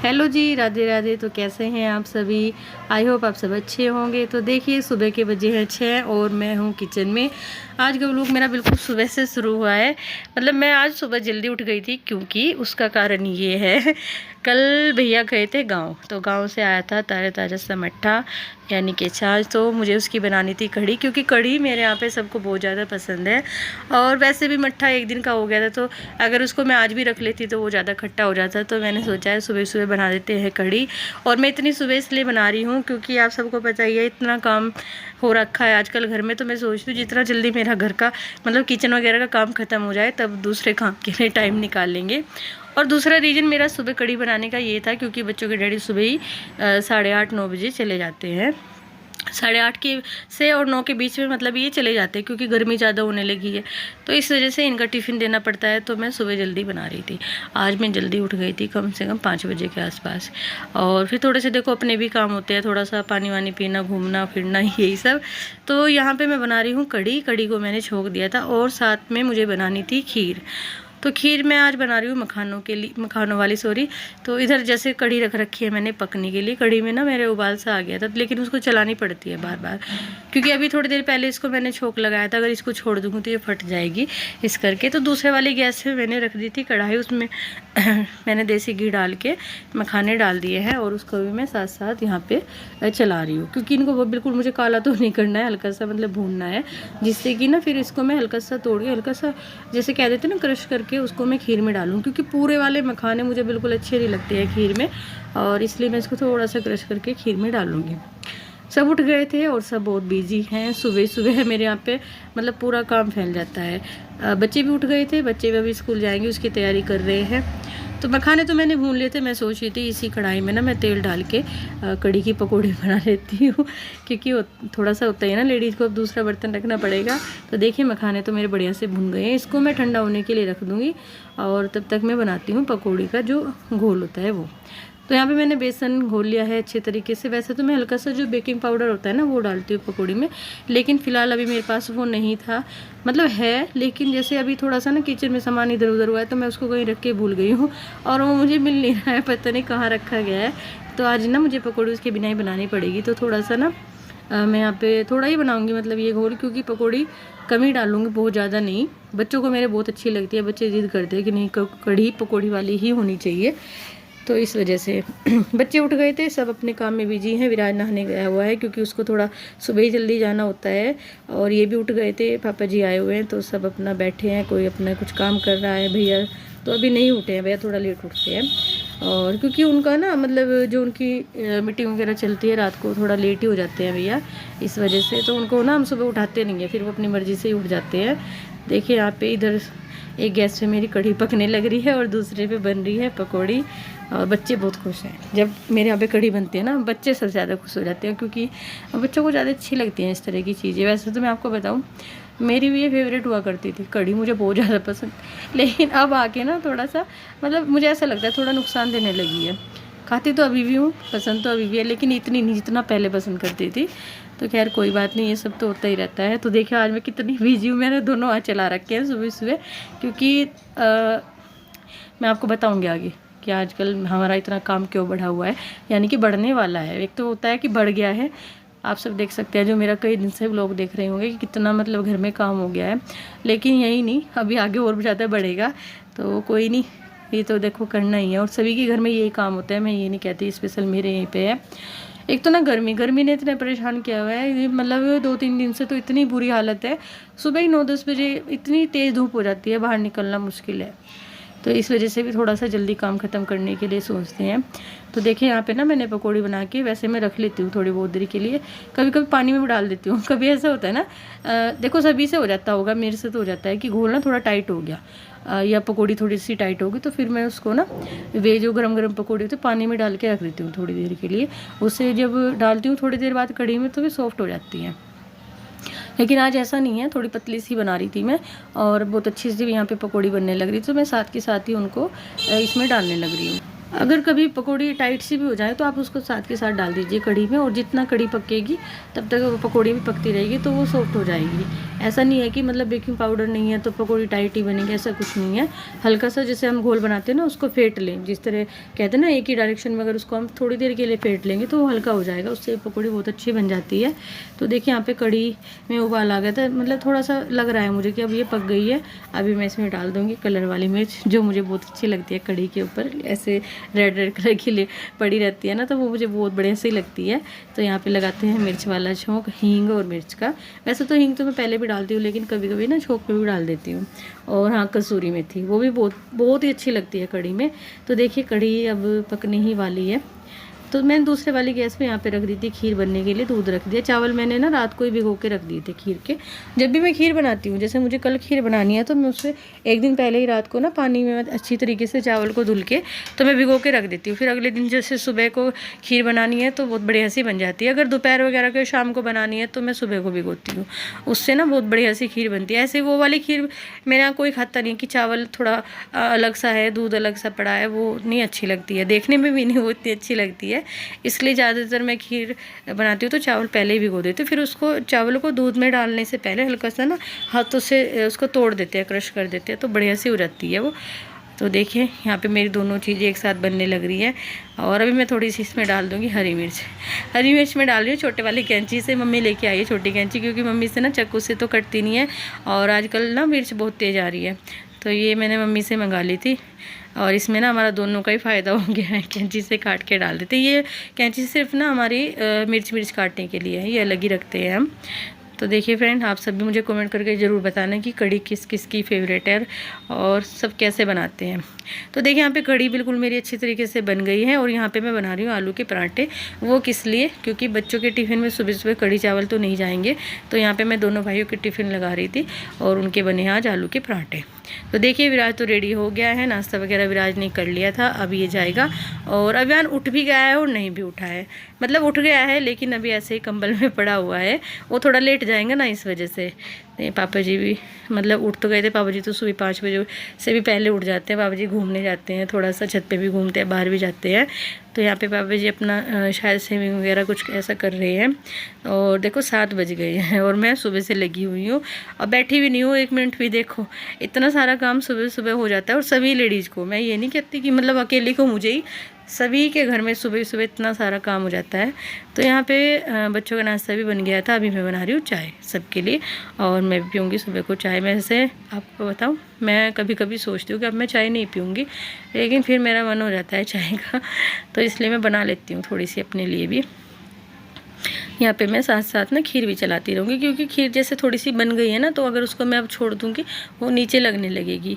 Hello जी, राधे राधे। तो कैसे हैं आप सभी? आई होप आप सब अच्छे होंगे। तो देखिए, सुबह के बजे हैं 6 और मैं हूँ किचन में। आज का व्लॉग मेरा बिल्कुल सुबह से शुरू हुआ है। मतलब मैं आज सुबह जल्दी उठ गई थी, क्योंकि उसका कारण ये है कल भैया गए थे गांव, तो गांव से आया था ताज़ा ताज़ा सा मट्ठा यानी कि छाछ। तो मुझे उसकी बनानी थी कढ़ी, क्योंकि कढ़ी मेरे यहाँ पे सबको बहुत ज़्यादा पसंद है। और वैसे भी मट्ठा एक दिन का हो गया था, तो अगर उसको मैं आज भी रख लेती तो वो ज़्यादा खट्टा हो जाता। तो मैंने सोचा है सुबह सुबह बना देते हैं कढ़ी। और मैं इतनी सुबह इसलिए बना रही हूँ क्योंकि आप सबको पता ही है इतना काम हो रखा है आजकल घर में। तो मैं सोचती हूँ जितना जल्दी मेरा घर का मतलब किचन वगैरह का काम ख़त्म हो जाए, तब दूसरे काम के लिए टाइम निकाल लेंगे। और दूसरा रीज़न मेरा सुबह कढ़ी बनाने का ये था, क्योंकि बच्चों के डैडी सुबह ही 8:30-9 बजे चले जाते हैं। 8:30 के से और 9 के बीच में मतलब ये चले जाते हैं, क्योंकि गर्मी ज़्यादा होने लगी है। तो इस वजह से इनका टिफ़िन देना पड़ता है। तो मैं सुबह जल्दी बना रही थी। आज मैं जल्दी उठ गई थी, कम से कम 5 बजे के आसपास। और फिर थोड़े से देखो अपने भी काम होते हैं, थोड़ा सा पानी वानी पीना, घूमना फिरना, यही सब। तो यहाँ पर मैं बना रही हूँ कढ़ी। कढ़ी को मैंने छोंक दिया था और साथ में मुझे बनानी थी खीर। तो खीर मैं आज बना रही हूँ मखानों वाली सॉरी। तो इधर जैसे कढ़ी रख रखी है मैंने पकने के लिए। कढ़ी में ना मेरे उबाल सा आ गया था, लेकिन उसको चलानी पड़ती है बार बार, क्योंकि अभी थोड़ी देर पहले इसको मैंने छोंक लगाया था। अगर इसको छोड़ दूँगी तो ये फट जाएगी इस करके। तो दूसरे वाली गैस पे मैंने रख दी थी कढ़ाई, उसमें मैंने देसी घी डाल के मखाने डाल दिए हैं और उसको भी मैं साथ साथ यहाँ पे चला रही हूँ, क्योंकि इनको वो बिल्कुल मुझे काला तो नहीं करना है, हल्का सा मतलब भूनना है, जिससे कि ना फिर इसको मैं हल्का सा तोड़ के हल्का सा जैसे कह देते ना क्रश करके उसको मैं खीर में डालूँ, क्योंकि पूरे वाले मखाने मुझे बिल्कुल अच्छे नहीं लगते हैं खीर में। और इसलिए मैं इसको थोड़ा सा क्रश करके खीर में डालूँगी। सब उठ गए थे और सब बहुत बिजी हैं। सुबह सुबह है मेरे यहाँ पे मतलब पूरा काम फैल जाता है। बच्चे भी उठ गए थे, बच्चे भी अभी स्कूल जाएंगे, उसकी तैयारी कर रहे हैं। तो मखाने तो मैंने भून लिए थे। मैं सोच रही थी इसी कढ़ाई में ना मैं तेल डाल के कढ़ी की पकौड़ी बना लेती हूँ, क्योंकि थोड़ा सा होता है ना लेडीज़ को, अब दूसरा बर्तन रखना पड़ेगा। तो देखिए मखाने तो मेरे बढ़िया से भून गए हैं। इसको मैं ठंडा होने के लिए रख दूँगी और तब तक मैं बनाती हूँ पकौड़ी का जो घोल होता है वो। तो यहाँ पे मैंने बेसन घोल लिया है अच्छे तरीके से। वैसे तो मैं हल्का सा जो बेकिंग पाउडर होता है ना वो डालती हूँ पकौड़ी में, लेकिन फ़िलहाल अभी मेरे पास वो नहीं था। मतलब है, लेकिन जैसे अभी थोड़ा सा ना किचन में सामान इधर उधर हुआ है, तो मैं उसको कहीं रख के भूल गई हूँ और वो मुझे मिल नहीं रहा है, पता नहीं कहाँ रखा गया है। तो आज ना मुझे पकौड़ी उसके बिना ही बनानी पड़ेगी। तो थोड़ा सा ना मैं यहाँ पे थोड़ा ही बनाऊँगी मतलब ये घोल, क्योंकि पकौड़ी कम ही डालूँगी, बहुत ज़्यादा नहीं। बच्चों को मेरे बहुत अच्छी लगती है, बच्चे जिद करते हैं कि नहीं कढ़ी पकौड़ी वाली ही होनी चाहिए। तो इस वजह से बच्चे उठ गए थे, सब अपने काम में बिजी हैं। विराज नहाने गया हुआ है, क्योंकि उसको थोड़ा सुबह ही जल्दी जाना होता है। और ये भी उठ गए थे, पापा जी आए हुए हैं, तो सब अपना बैठे हैं, कोई अपना कुछ काम कर रहा है। भैया तो अभी नहीं उठे हैं, भैया थोड़ा लेट उठते हैं। और क्योंकि उनका ना मतलब जो उनकी मीटिंग वगैरह चलती है रात को, थोड़ा लेट ही हो जाते हैं भैया, इस वजह से। तो उनको ना हम सुबह उठाते नहीं हैं, फिर वो अपनी मर्ज़ी से ही उठ जाते हैं। देखिए यहाँ पे इधर एक गैस पे मेरी कढ़ी पकने लग रही है और दूसरे पे बन रही है पकौड़ी। और बच्चे बहुत खुश हैं जब मेरे यहाँ पे कढ़ी बनती है ना, बच्चे सबसे ज़्यादा खुश हो जाते हैं, क्योंकि बच्चों को ज़्यादा अच्छी लगती हैं इस तरह की चीज़ें। वैसे तो मैं आपको बताऊँ मेरी भी ये फेवरेट हुआ करती थी कढ़ी, मुझे बहुत ज़्यादा पसंद। लेकिन अब आके ना थोड़ा सा मतलब मुझे ऐसा लगता है थोड़ा नुकसान देने लगी है। खाती तो अभी भी हूँ, पसंद तो अभी भी है, लेकिन इतनी नहीं जितना पहले पसंद करती थी। तो खैर कोई बात नहीं, ये सब तो होता ही रहता है। तो देखिए आज मैं कितनी बिजी हूँ, मैंने दोनों हाथ चला रखे हैं सुबह सुबह, क्योंकि मैं आपको बताऊँगी आगे कि आजकल हमारा इतना काम क्यों बढ़ा हुआ है, यानी कि बढ़ने वाला है। एक तो होता है कि बढ़ गया है, आप सब देख सकते हैं जो मेरा कई दिन से लोग देख रहे होंगे कि कितना मतलब घर में काम हो गया है। लेकिन यही नहीं, अभी आगे और भी ज़्यादा बढ़ेगा। तो कोई नहीं, ये तो देखो करना ही है, और सभी के घर में यही काम होता है। मैं ये नहीं कहती स्पेशल मेरे यहीं पे है। एक तो ना गर्मी ने इतना परेशान किया हुआ है, मतलब 2-3 दिन से तो इतनी बुरी हालत है। सुबह ही 9-10 बजे इतनी तेज़ धूप हो जाती है, बाहर निकलना मुश्किल है। तो इस वजह से भी थोड़ा सा जल्दी काम ख़त्म करने के लिए सोचते हैं। तो देखिए यहाँ पे ना मैंने पकौड़ी बना के वैसे मैं रख लेती हूँ थोड़ी बहुत देर के लिए, कभी कभी पानी में भी डाल देती हूँ। कभी ऐसा होता है ना, देखो सभी से हो जाता होगा, मेरे से तो हो जाता है कि घोल ना थोड़ा टाइट हो गया या पकौड़ी थोड़ी सी टाइट होगी, तो फिर मैं उसको ना वे जो गरम गरम पकौड़ी होती है पानी में डाल के रख देती हूँ थोड़ी देर के लिए। उससे जब डालती हूँ थोड़ी देर बाद कढ़ी में, तो वे सॉफ्ट हो जाती हैं। लेकिन आज ऐसा नहीं है, थोड़ी पतली सी बना रही थी मैं, और बहुत अच्छी सी यहाँ पे पकौड़ी बनने लग रही थी, तो मैं साथ के साथ ही उनको इसमें डालने लग रही हूँ। अगर कभी पकौड़ी टाइट सी भी हो जाए तो आप उसको साथ के साथ डाल दीजिए कढ़ी में, और जितना कढ़ी पकेगी तब तक वो पकौड़ी भी पकती रहेगी तो वो सॉफ्ट हो जाएगी। ऐसा नहीं है कि मतलब बेकिंग पाउडर नहीं है तो पकौड़ी टाइट ही बनेगी, ऐसा कुछ नहीं है। हल्का सा जैसे हम घोल बनाते हैं ना उसको फेंट लें, जिस तरह कहते हैं ना एक ही डायरेक्शन में अगर उसको हम थोड़ी देर के लिए फेंट लेंगे तो वो हल्का हो जाएगा, उससे पकौड़ी बहुत अच्छी बन जाती है। तो देखिए यहाँ पे कढ़ी में उबाल आ गया था, मतलब थोड़ा सा लग रहा है मुझे कि अब ये पक गई है। अभी मैं इसमें डाल दूँगी कलर वाली मिर्च, जो मुझे बहुत अच्छी लगती है कढ़ी के ऊपर, ऐसे रेड रेड कलर की पड़ी रहती है ना, तो वो मुझे बहुत बढ़िया सी लगती है। तो यहाँ पे लगाते हैं मिर्च वाला छोंक, हींग और मिर्च का। वैसे तो हींग तो मैं पहले भी डालती हूँ, लेकिन कभी कभी ना छोंक पे भी डाल देती हूँ। और हाँ, कसूरी मेथी वो भी बहुत ही अच्छी लगती है कढ़ी में। तो देखिए कढ़ी अब पकने ही वाली है। तो मैंने दूसरे वाली गैस पे यहाँ पे रख दी थी खीर बनने के लिए, दूध रख दिया। चावल मैंने ना रात को ही भिगो के रख दिए थे खीर के। जब भी मैं खीर बनाती हूँ, जैसे मुझे कल खीर बनानी है तो मैं उससे एक दिन पहले ही रात को ना पानी में अच्छी तरीके से चावल को धुल के तो मैं भिगो के रख देती हूँ। फिर अगले दिन जैसे सुबह को खीर बनानी है तो बहुत बढ़िया सी बन जाती है। अगर दोपहर वगैरह के शाम को बनानी है तो मैं सुबह को भिगोती हूँ, उससे ना बहुत बढ़िया सी खीर बनती है। ऐसे वो वाली खीर मेरे यहाँ कोई खाता नहीं कि चावल थोड़ा अलग सा है, दूध अलग सा पड़ा है, वो नहीं अच्छी लगती है, देखने में भी नहीं वो इतनी अच्छी लगती है। इसलिए ज़्यादातर मैं खीर बनाती हूँ तो चावल पहले ही भिगो देती हूँ। फिर उसको चावल को दूध में डालने से पहले हल्का सा ना हाथों से उसको तोड़ देते हैं, क्रश कर देते हैं, तो बढ़िया सी हो जाती है वो। तो देखिए यहाँ पे मेरी दोनों चीज़ें एक साथ बनने लग रही है। और अभी मैं थोड़ी सी इसमें डाल दूँगी हरी मिर्च। हरी मिर्च में डाल रही हूँ छोटे वाली कैंची से, मम्मी लेके आई है छोटी कैंची, क्योंकि मम्मी से ना चाकू से तो कटती नहीं है और आजकल ना मिर्च बहुत तेज़ आ रही है। तो ये मैंने मम्मी से मंगा ली थी और इसमें ना हमारा दोनों का ही फ़ायदा हो गया है। कैंची से काट के डाल देते, ये कैंची सिर्फ ना हमारी मिर्च काटने के लिए है, ये अलग ही रखते हैं हम। तो देखिए फ्रेंड, आप सब भी मुझे कमेंट करके ज़रूर बताना कि कढ़ी किस किस की फेवरेट है और सब कैसे बनाते हैं। तो देखिए यहाँ पे कढ़ी बिल्कुल मेरी अच्छी तरीके से बन गई है। और यहाँ पे मैं बना रही हूँ आलू के पराठे। वो किस लिए, क्योंकि बच्चों के टिफ़िन में सुबह सुबह कढ़ी चावल तो नहीं जाएंगे, तो यहाँ पे मैं दोनों भाइयों के टिफ़िन लगा रही थी और उनके बने आज आलू के पराठे। तो देखिए विराज तो रेडी हो गया है, नाश्ता वगैरह विराज ने कर लिया था, अब ये जाएगा। और अभियान उठ भी गया है और नहीं भी उठा है, मतलब उठ गया है लेकिन अभी ऐसे ही कंबल में पड़ा हुआ है। वो थोड़ा लेट जाएंगे ना, इस वजह से। पापा जी भी मतलब उठ तो गए थे, पापा जी तो सुबह 5 बजे से भी पहले उठ जाते हैं। पापा जी घूमने जाते हैं, थोड़ा सा छत पे भी घूमते हैं, बाहर भी जाते हैं। तो यहाँ पे पापा जी अपना शायद स्विमिंग वगैरह कुछ ऐसा कर रहे हैं। और देखो 7 बज गए हैं और मैं सुबह से लगी हुई हूँ और बैठी भी नहीं हूँ 1 मिनट भी। देखो इतना सारा काम सुबह सुबह हो जाता है, और सभी लेडीज़ को, मैं ये नहीं कहती कि मतलब अकेले को मुझे ही, सभी के घर में सुबह सुबह इतना सारा काम हो जाता है। तो यहाँ पे बच्चों का नाश्ता भी बन गया था। अभी मैं बना रही हूँ चाय सबके लिए, और मैं भी पीऊँगी सुबह को चाय। मैं से आपको बताऊँ, मैं कभी कभी सोचती हूँ कि अब मैं चाय नहीं पीऊँगी, लेकिन फिर मेरा मन हो जाता है चाय का, तो इसलिए मैं बना लेती हूँ थोड़ी सी अपने लिए भी। यहाँ पे मैं साथ साथ ना खीर भी चलाती रहूँगी, क्योंकि खीर जैसे थोड़ी सी बन गई है ना, तो अगर उसको मैं अब छोड़ दूँगी वो नीचे लगने लगेगी,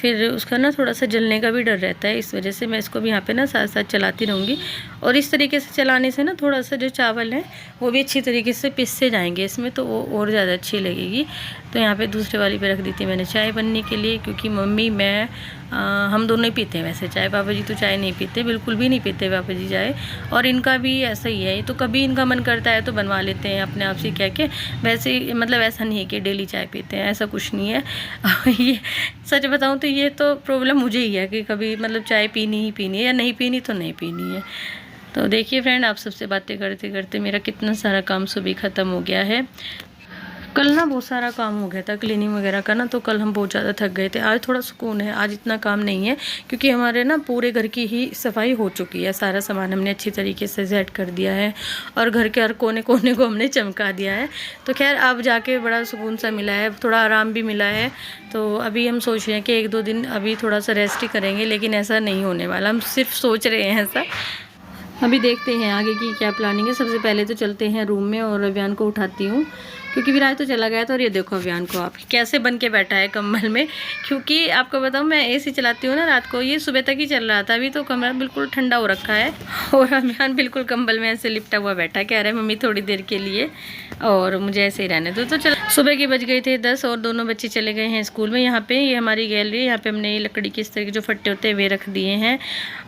फिर उसका ना थोड़ा सा जलने का भी डर रहता है। इस वजह से मैं इसको भी यहाँ पे ना साथ साथ चलाती रहूँगी। और इस तरीके से चलाने से ना थोड़ा सा जो चावल है वो भी अच्छी तरीके से पिससे जाएंगे इसमें, तो वो और ज़्यादा अच्छी लगेगी। तो यहाँ पे दूसरे वाली पे रख दी थी मैंने चाय बनने के लिए, क्योंकि मम्मी मैं हम दोनों ही पीते हैं वैसे चाय। पापा जी तो चाय नहीं पीते, बिल्कुल भी नहीं पीते पापा जी चाय, और इनका भी ऐसा ही है। तो कभी इनका मन करता है तो बनवा लेते हैं अपने आप से कह के, वैसे मतलब ऐसा नहीं है कि डेली चाय पीते हैं, ऐसा कुछ नहीं है। ये सच बताऊँ तो ये तो प्रॉब्लम मुझे ही है कि कभी मतलब चाय पीनी ही पीनी है, या नहीं पीनी तो नहीं पीनी है। तो देखिए फ्रेंड, आप सबसे बातें करते करते मेरा कितना सारा काम सुबह ख़त्म हो गया है। कल ना बहुत सारा काम हो गया था क्लीनिंग वगैरह का ना, तो कल हम बहुत ज़्यादा थक गए थे। आज थोड़ा सुकून है, आज इतना काम नहीं है, क्योंकि हमारे ना पूरे घर की ही सफाई हो चुकी है। सारा सामान हमने अच्छी तरीके से सेट कर दिया है और घर के हर कोने कोने को हमने चमका दिया है। तो खैर अब जाके बड़ा सुकून सा मिला है, थोड़ा आराम भी मिला है। तो अभी हम सोच रहे हैं कि 1-2 दिन अभी थोड़ा सा रेस्ट ही करेंगे, लेकिन ऐसा नहीं होने वाला, हम सिर्फ सोच रहे हैं ऐसा। अभी देखते हैं आगे की क्या प्लानिंग है। सबसे पहले तो चलते हैं रूम में और अभियान को उठाती हूँ, क्योंकि विराज तो चला गया था। और ये देखो अभियान को आप कैसे बन के बैठा है कंबल में, क्योंकि आपको बताऊँ मैं एसी चलाती हूँ ना रात को, ये सुबह तक ही चल रहा था, अभी तो कमरा बिल्कुल ठंडा हो रखा है। और अभियान बिल्कुल कंबल में ऐसे लिपटा हुआ बैठा है, कह रहा है मम्मी थोड़ी देर के लिए और मुझे ऐसे ही रहने दो। तो चल, सुबह के बज गए थे 10 और दोनों बच्चे चले गए हैं स्कूल में। यहाँ पे ये हमारी गैलरी, यहाँ पे हमने ये लकड़ी के इस तरह के जो फट्टे होते हैं वे रख दिए हैं,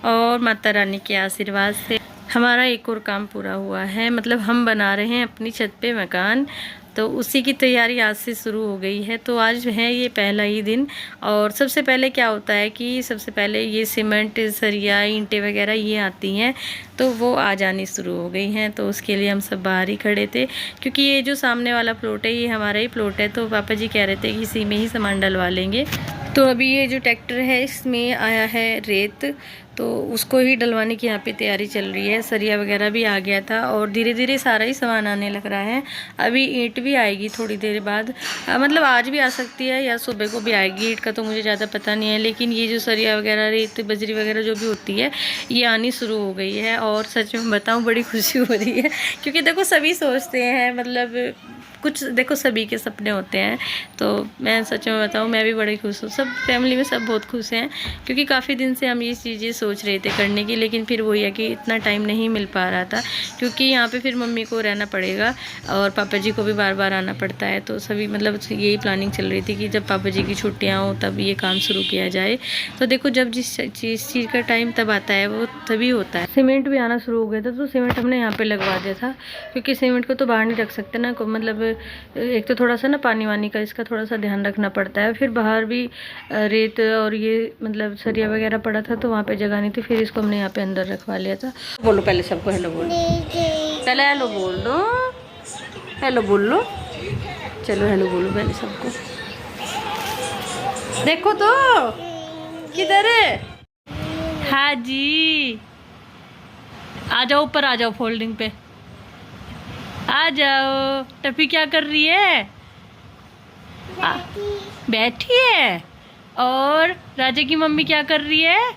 और माता रानी के आशीर्वाद से हमारा एक और काम पूरा हुआ है। मतलब हम बना रहे हैं अपनी छत पे मकान। तो उसी की तैयारी आज से शुरू हो गई है। तो आज है ये पहला ही दिन। और सबसे पहले क्या होता है कि सबसे पहले ये सीमेंट, सरिया, ईंटें वगैरह ये आती हैं, तो वो आ जानी शुरू हो गई हैं। तो उसके लिए हम सब बाहर ही खड़े थे, क्योंकि ये जो सामने वाला प्लॉट है ये हमारा ही प्लॉट है। तो पापा जी कह रहे थे कि इसी में ही सामान डलवा लेंगे। तो अभी ये जो ट्रैक्टर है इसमें आया है रेत, तो उसको ही डलवाने की यहाँ पे तैयारी चल रही है। सरिया वगैरह भी आ गया था और धीरे धीरे सारा ही सामान आने लग रहा है। अभी ईंट भी आएगी थोड़ी देर बाद, मतलब आज भी आ सकती है या सुबह को भी आएगी। ईंट का तो मुझे ज़्यादा पता नहीं है, लेकिन ये जो सरिया वगैरह, रेत, बजरी वगैरह जो भी होती है ये आनी शुरू हो गई है। और सच में बताऊँ बड़ी खुशी हो रही है, क्योंकि देखो सभी सोचते हैं, मतलब कुछ देखो सभी के सपने होते हैं। तो मैं सच में बताऊँ मैं भी बड़ी खुश हूँ, सब फैमिली में सब बहुत खुश हैं, क्योंकि काफ़ी दिन से हम ये चीज़ें सोच रहे थे करने की, लेकिन फिर वही है कि इतना टाइम नहीं मिल पा रहा था, क्योंकि यहाँ पे फिर मम्मी को रहना पड़ेगा और पापा जी को भी बार बार आना पड़ता है। तो सभी मतलब यही प्लानिंग चल रही थी कि जब पापा जी की छुट्टियाँ हों तब ये काम शुरू किया जाए। तो देखो जब जिस चीज़ का टाइम तब आता है वो तभी होता है। सीमेंट भी आना शुरू हो गया था, तो सीमेंट हमने यहाँ पर लगवा दिया था, क्योंकि सीमेंट को तो बाहर नहीं रख सकते ना, मतलब एक तो थोड़ा सा ना पानी वानी का इसका थोड़ा सा ध्यान रखना पड़ता है। फिर बाहर भी रेत और ये मतलब सरिया वगैरह पड़ा था, तो वहाँ पे जगह नहीं थी, फिर इसको हमने यहाँ पे अंदर रखवा लिया था। बोलो पहले सबको हेलो बोलो, पहले हेलो बोल दो, हेलो बोल लो, चलो हेलो बोलो पहले सबको। देखो तो किधर है, हाँ जी आ जाओ ऊपर, आ जाओ फोल्डिंग पे आ जाओ। टप्पी क्या कर रही है, बैठी है। और राजा की मम्मी क्या कर रही है,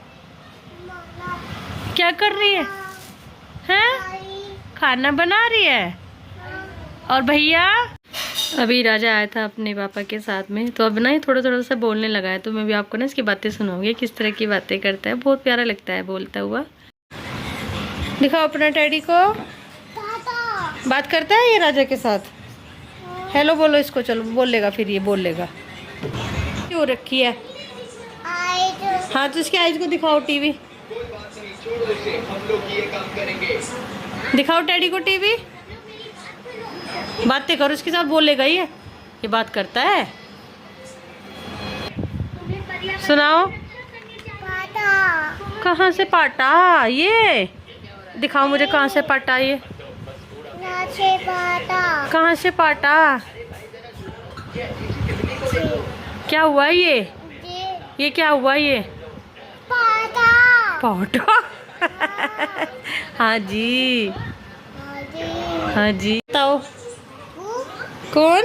क्या कर रही है, हैं खाना बना रही है। और भैया अभी राजा आया था अपने पापा के साथ में, तो अब ना ही थोड़ा थोड़ा सा बोलने लगा है। तो मैं भी आपको ना इसकी बातें सुनाऊंगी, किस तरह की बातें करता है, बहुत प्यारा लगता है बोलता हुआ। दिखाओ अपना टैडी को, बात करता है ये राजा के साथ। हेलो बोलो इसको, चलो बोल लेगा, फिर ये बोल लेगा। क्यों रखी है, हाँ तो इसके आइज को दिखाओ, टीवी दिखाओ टैडी को, टीवी बातें करो उसके साथ, बोलेगा ये बात करता है। सुनाओ, कहाँ से पाटा ये, दिखाओ मुझे कहाँ से पाटा ये, कहाँ से पाटा, क्या हुआ ये क्या हुआ ये, पाटा हाँ जी हाँ जी। बताओ कौन,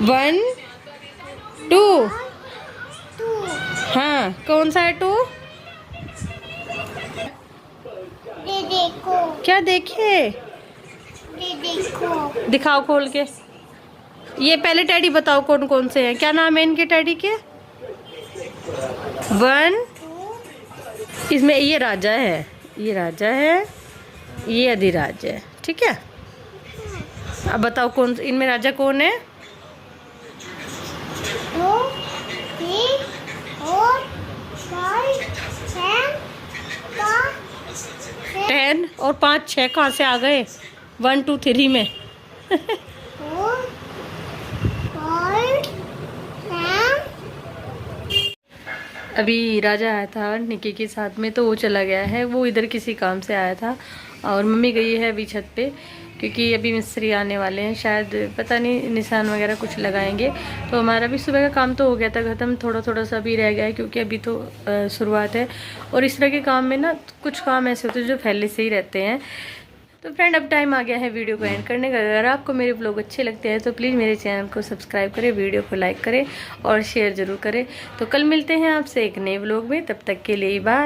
1 2, हाँ कौन सा है 2, देखो क्या देखे, देखो दिखाओ खोल के। ये पहले टैडी बताओ कौन कौन से हैं, क्या नाम है इनके टैडी के। 1 इसमें ये राजा है, ये राजा है, ये अधिराज है, ठीक है। अब बताओ कौन इनमें राजा कौन है। 2 3 4 5 6 10 और 5 6 कहाँ से आ गए 1 2 3 में अभी राजा आया था निकी के साथ में, तो वो चला गया है, वो इधर किसी काम से आया था। और मम्मी गई है अभी छत पे, क्योंकि अभी मिस्त्री आने वाले हैं, शायद पता नहीं निशान वगैरह कुछ लगाएंगे। तो हमारा भी सुबह का काम तो हो गया था ख़त्म, थोड़ा थोड़ा सा भी रह गया है, क्योंकि अभी तो शुरुआत है। और इस तरह के काम में ना कुछ काम ऐसे होते हैं जो पहले से ही रहते हैं। तो फ्रेंड अब टाइम आ गया है वीडियो को एंड करने का। अगर आपको मेरे ब्लॉग अच्छे लगते हैं तो प्लीज़ मेरे चैनल को सब्सक्राइब करें, वीडियो को लाइक करें और शेयर ज़रूर करें। तो कल मिलते हैं आपसे एक नए ब्लॉग में, तब तक के लिए बाय।